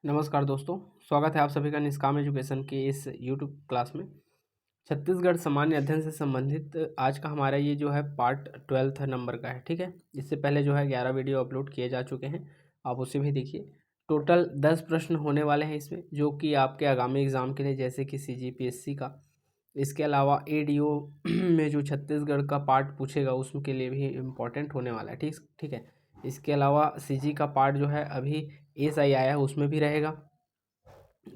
नमस्कार दोस्तों, स्वागत है आप सभी का निष्काम एजुकेशन के इस यूट्यूब क्लास में। छत्तीसगढ़ सामान्य अध्ययन से संबंधित आज का हमारा ये जो है पार्ट 12 नंबर का है। ठीक है, इससे पहले जो है 11 वीडियो अपलोड किए जा चुके हैं, आप उसे भी देखिए। टोटल 10 प्रश्न होने वाले हैं इसमें, जो कि आपके आगामी एग्जाम के लिए, जैसे कि CGPSC का, इसके अलावा ADO में जो छत्तीसगढ़ का पार्ट पूछेगा उसके लिए भी इम्पोर्टेंट होने वाला है। ठीक ठीक है, इसके अलावा CG का पार्ट जो है अभी SI आया है उसमें भी रहेगा।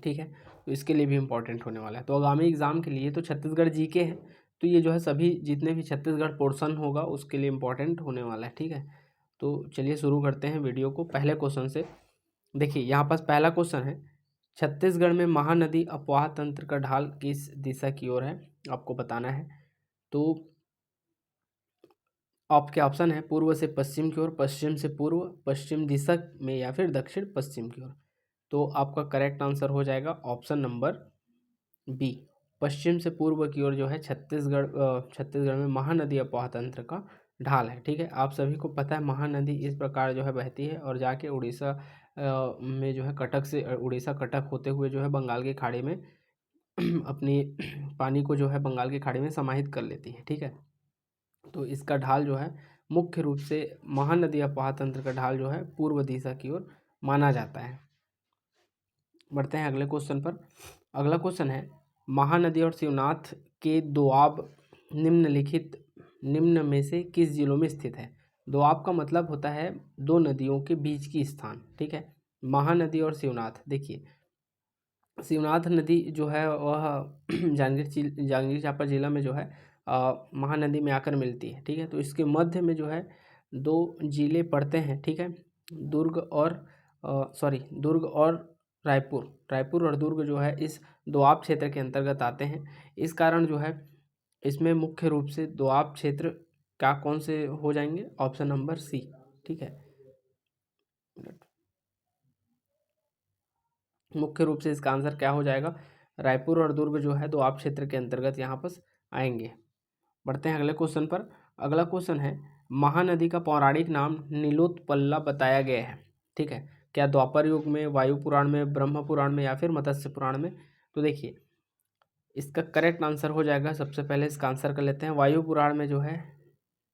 ठीक है, तो इसके लिए भी इम्पोर्टेंट होने वाला है। तो आगामी एग्जाम के लिए तो छत्तीसगढ़ GK है, तो ये जो है सभी जितने भी छत्तीसगढ़ पोर्शन होगा उसके लिए इम्पोर्टेंट होने वाला है। ठीक है, तो चलिए शुरू करते हैं वीडियो को पहले क्वेश्चन से। देखिए यहाँ पास पहला क्वेश्चन है, छत्तीसगढ़ में महानदी अपवाह तंत्र का ढाल किस दिशा की ओर है, आपको बताना है। तो आपके ऑप्शन है पूर्व से पश्चिम की ओर, पश्चिम से पूर्व, पश्चिम दिशा में, या फिर दक्षिण पश्चिम की ओर। तो आपका करेक्ट आंसर हो जाएगा ऑप्शन नंबर बी, पश्चिम से पूर्व की ओर जो है छत्तीसगढ़ में महानदी अपवाह तंत्र का ढाल है। ठीक है, आप सभी को पता है महानदी इस प्रकार जो है बहती है और जाके उड़ीसा में जो है कटक से, उड़ीसा कटक होते हुए जो है बंगाल की खाड़ी में अपनी पानी को जो है बंगाल की खाड़ी में समाहित कर लेती है। ठीक है, तो इसका ढाल जो है मुख्य रूप से महानदी अपवाह तंत्र का ढाल जो है पूर्व दिशा की ओर माना जाता है। बढ़ते हैं अगले क्वेश्चन पर। अगला क्वेश्चन है, महानदी और शिवनाथ के दोआब निम्न में से किस जिलों में स्थित है। दोआब का मतलब होता है दो नदियों के बीच की स्थान। ठीक है, महानदी और शिवनाथ, देखिए शिवनाथ नदी जो है वह जांजगीर चांपा जिला में जो है महानदी में आकर मिलती है। ठीक है, तो इसके मध्य में जो है दो जिले पड़ते हैं। ठीक है, दुर्ग और रायपुर और दुर्ग जो है इस दोआब क्षेत्र के अंतर्गत आते हैं। इस कारण जो है इसमें मुख्य रूप से दोआब क्षेत्र क्या कौन से हो जाएंगे, ऑप्शन नंबर सी। ठीक है, मुख्य रूप से इसका आंसर क्या हो जाएगा, रायपुर और दुर्ग जो है दोआब क्षेत्र के अंतर्गत यहाँ पर आएंगे। बढ़ते हैं अगले क्वेश्चन पर। अगला क्वेश्चन है, महानदी का पौराणिक नाम नीलोत्पल्ला बताया गया है। ठीक है, क्या द्वापर युग में, वायु पुराण में, ब्रह्म पुराण में, या फिर मत्स्य पुराण में। तो देखिए इसका करेक्ट आंसर हो जाएगा, सबसे पहले इसका आंसर कर लेते हैं। वायु पुराण में जो है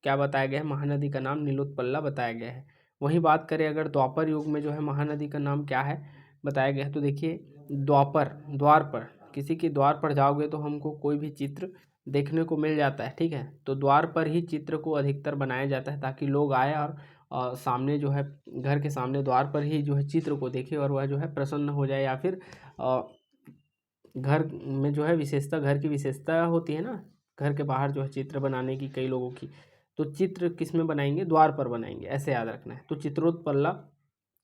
क्या बताया गया है, महानदी का नाम नीलोत्पल्ला बताया गया है। वहीं बात करें अगर द्वापर युग में जो है महानदी का नाम क्या है बताया गया है, तो देखिए द्वार पर, किसी के द्वार पर जाओगे तो हमको कोई भी चित्र देखने को मिल जाता है। ठीक है, तो द्वार पर ही चित्र को अधिकतर बनाया जाता है ताकि लोग आए और सामने जो है घर के सामने द्वार पर ही जो है चित्र को देखे और वह जो है प्रसन्न हो जाए, या फिर घर में जो है विशेषता, घर की विशेषता होती है ना, घर के बाहर जो है चित्र बनाने की कई लोगों की, तो चित्र किस में बनाएंगे, द्वार पर बनाएंगे, ऐसे याद रखना है। तो चित्रोत्पल्ला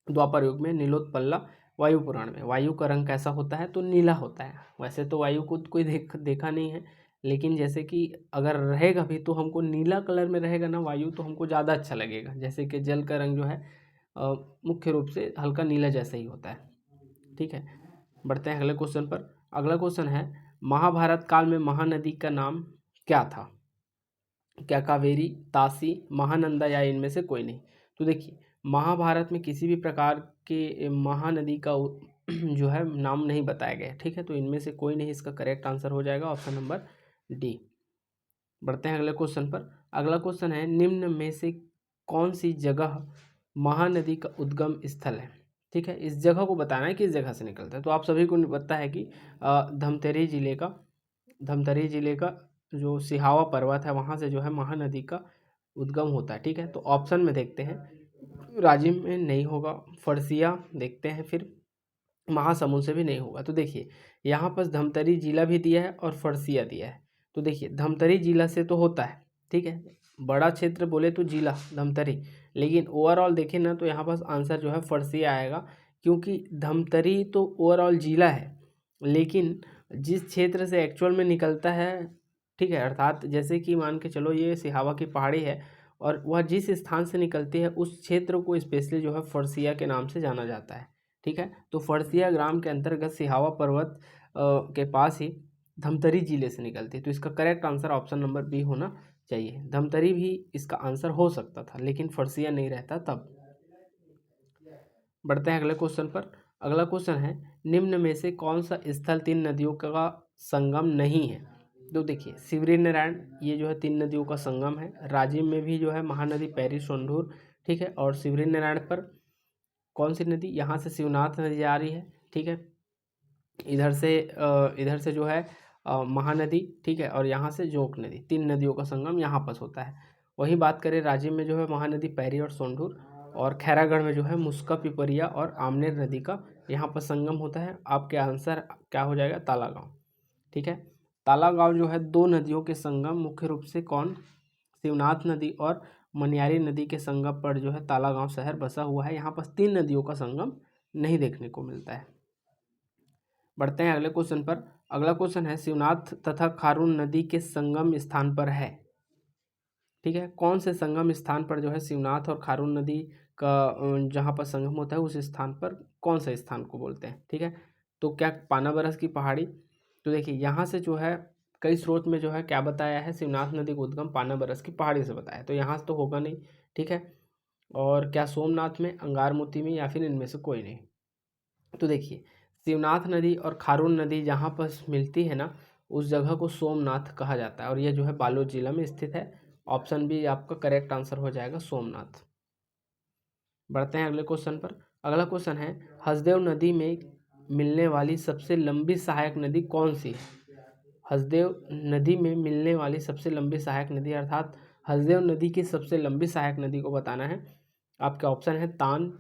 द्वापर युग में, नीलोत्पल्ला वायु पुराण में। वायु का रंग कैसा होता है, तो नीला होता है। वैसे तो वायु को कोई देखा नहीं है, लेकिन जैसे कि अगर रहेगा भी तो हमको नीला कलर में रहेगा ना वायु, तो हमको ज़्यादा अच्छा लगेगा। जैसे कि जल का रंग जो है मुख्य रूप से हल्का नीला जैसा ही होता है। ठीक है, बढ़ते हैं अगले क्वेश्चन पर। अगला क्वेश्चन है, महाभारत काल में महानदी का नाम क्या था। क्या कावेरी, तासी, महानंदा, या इनमें से कोई नहीं। तो देखिए महाभारत में किसी भी प्रकार के महानदी का जो है नाम नहीं बताया गया। ठीक है, तो इनमें से कोई नहीं, इसका करेक्ट आंसर हो जाएगा ऑप्शन नंबर डी। बढ़ते हैं अगले क्वेश्चन पर। अगला क्वेश्चन है, निम्न में से कौन सी जगह महानदी का उद्गम स्थल है। ठीक है, इस जगह को बताना है किस जगह से निकलता है। तो आप सभी को पता है कि धमतरी जिले का जो सिहावा पर्वत है वहाँ से जो है महानदी का उद्गम होता है। ठीक है, तो ऑप्शन में देखते हैं, राजिम में नहीं होगा, फरसिया देखते हैं, फिर महासमुंद से भी नहीं होगा। तो देखिए यहाँ पर धमतरी जिला भी दिया है और फरसिया दिया है। तो देखिए धमतरी जिला से तो होता है। ठीक है, बड़ा क्षेत्र बोले तो जिला धमतरी, लेकिन ओवरऑल देखें ना तो यहाँ पास आंसर जो है फरसिया आएगा, क्योंकि धमतरी तो ओवरऑल जिला है, लेकिन जिस क्षेत्र से एक्चुअल में निकलता है, ठीक है, अर्थात जैसे कि मान के चलो ये सिहावा की पहाड़ी है और वह जिस स्थान से निकलती है उस क्षेत्र को स्पेशली जो है फरसिया के नाम से जाना जाता है। ठीक है, तो फरसिया ग्राम के अंतर्गत सिहावा पर्वत के पास ही धमतरी जिले से निकलती है। तो इसका correct answer option number B होना चाहिए। धमतरी भी इसका आंसर हो सकता था, लेकिन फरसिया नहीं रहता तब। बढ़ते हैं अगले क्वेश्चन पर। अगला क्वेश्चन है, निम्न में से कौन सा स्थल 3 नदियों का संगम नहीं है? तो देखिए, शिवरी नारायण ये जो है 3 नदियों का संगम है। राजिम में भी जो है महानदी पैरी सोंढूर, ठीक है। और शिवरी नारायण पर कौन सी नदी, यहाँ से शिवनाथ नदी आ रही है, ठीक है। इधर से जो है महानदी, ठीक है। और यहाँ से जोक नदी, 3 नदियों का संगम यहाँ पर होता है। वही बात करें, राजिम में जो है महानदी पैरी और सोंढूर, और खैरागढ़ में जो है मुस्का पिपरिया और आमनेर नदी का यहाँ पर संगम होता है। आपके आंसर क्या हो जाएगा? तालागांव, ठीक है। तालागांव जो है 2 नदियों के संगम, मुख्य रूप से कौन? शिवनाथ नदी और मनियारी नदी के संगम पर जो है तालागांव शहर बसा हुआ है। यहाँ पर 3 नदियों का संगम नहीं देखने को मिलता है। बढ़ते हैं अगले क्वेश्चन पर। अगला क्वेश्चन है, शिवनाथ तथा खारून नदी के संगम स्थान पर है, ठीक है। कौन से संगम स्थान पर जो है शिवनाथ और खारून नदी का जहाँ पर संगम होता है उस स्थान पर कौन सा स्थान को बोलते हैं, ठीक है। तो क्या पानाबरस की पहाड़ी? तो देखिए, यहाँ से जो है कई स्रोत में जो है क्या बताया है, शिवनाथ नदी का उद्गम पानाबरस की पहाड़ी से बताया, तो यहाँ से तो होगा नहीं, ठीक है। और क्या सोमनाथ में, अंगारमोती में, या फिर इनमें से कोई नहीं? तो देखिए, शिवनाथ नदी और खारून नदी जहाँ पर मिलती है ना, उस जगह को सोमनाथ कहा जाता है, और यह जो है बालोद जिला में स्थित है। ऑप्शन बी आपका करेक्ट आंसर हो जाएगा, सोमनाथ। बढ़ते हैं अगले क्वेश्चन पर। अगला क्वेश्चन है, हसदेव नदी में मिलने वाली सबसे लंबी सहायक नदी कौन सी है? हसदेव नदी में मिलने वाली सबसे लंबी सहायक नदी, अर्थात हसदेव नदी की सबसे लंबी सहायक नदी को बताना है। आपके ऑप्शन है तान,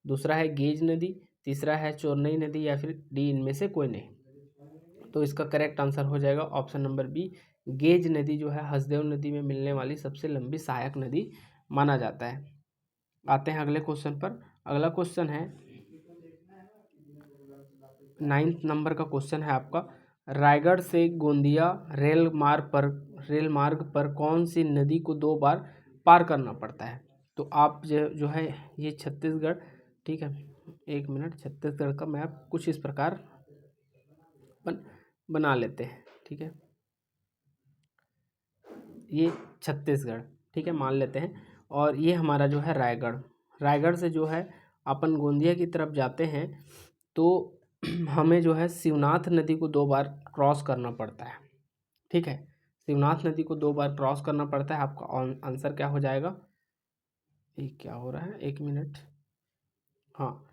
दूसरा है गेज नदी, तीसरा है चोरनई नदी, या फिर डी इनमें से कोई नहीं। तो इसका करेक्ट आंसर हो जाएगा ऑप्शन नंबर बी, गेज नदी जो है हसदेव नदी में मिलने वाली सबसे लंबी सहायक नदी माना जाता है। आते हैं अगले क्वेश्चन पर। अगला क्वेश्चन है 9th नंबर का क्वेश्चन है आपका, रायगढ़ से गोंदिया रेल मार्ग पर कौन सी नदी को 2 बार पार करना पड़ता है? तो आप जो है ये छत्तीसगढ़, ठीक है, 1 मिनट, छत्तीसगढ़ का मैप कुछ इस प्रकार बना लेते हैं, ठीक है। ये छत्तीसगढ़, ठीक है, मान लेते हैं। और ये हमारा जो है रायगढ़ से जो है अपन गोंदिया की तरफ जाते हैं, तो हमें जो है शिवनाथ नदी को 2 बार क्रॉस करना पड़ता है, ठीक है। शिवनाथ नदी को 2 बार क्रॉस करना पड़ता है। आपका आंसर क्या हो जाएगा? ये क्या हो रहा है, 1 मिनट, हाँ,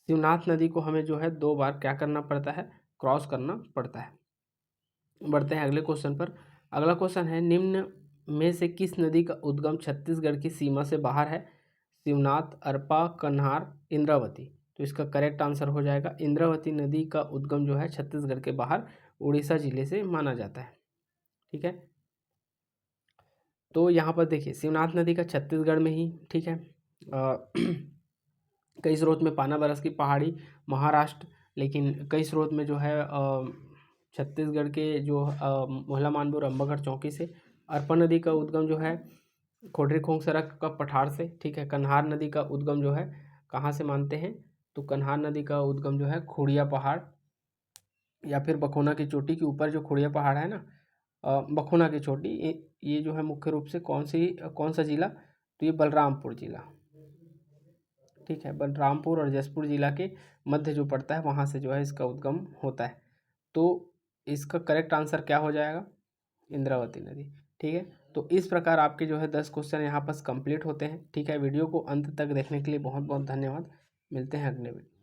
शिवनाथ नदी को हमें जो है 2 बार क्या करना पड़ता है? क्रॉस करना पड़ता है। बढ़ते हैं अगले क्वेश्चन पर। अगला क्वेश्चन है, निम्न में से किस नदी का उद्गम छत्तीसगढ़ की सीमा से बाहर है? शिवनाथ, अरपा, कन्हार, इंद्रावती। तो इसका करेक्ट आंसर हो जाएगा, इंद्रावती नदी का उद्गम जो है छत्तीसगढ़ के बाहर उड़ीसा जिले से माना जाता है, ठीक है। तो यहाँ पर देखिए, शिवनाथ नदी का छत्तीसगढ़ में ही, ठीक है। कई स्रोत में पानाबरस की पहाड़ी महाराष्ट्र, लेकिन कई स्रोत में जो है छत्तीसगढ़ के जो मोहला मानपुर अम्बागढ़ चौकी से। अरपा नदी का उद्गम जो है खोडरीखोंग सड़क का पठार से, ठीक है। कन्हार नदी का उद्गम जो है कहाँ से मानते हैं? तो कन्हार नदी का उद्गम जो है खोड़िया पहाड़ या फिर बखोना की चोटी के ऊपर जो खोड़िया पहाड़ है ना, बखोना की चोटी, ये जो है मुख्य रूप से कौन सा जिला? तो ये बलरामपुर जिला, ठीक है। बलरामपुर और जसपुर जिला के मध्य जो पड़ता है वहाँ से जो है इसका उद्गम होता है। तो इसका करेक्ट आंसर क्या हो जाएगा? इंद्रावती नदी, ठीक है। तो इस प्रकार आपके जो है 10 क्वेश्चन यहाँ पर कंप्लीट होते हैं, ठीक है। वीडियो को अंत तक देखने के लिए बहुत बहुत धन्यवाद। मिलते हैं अगले वीडियो।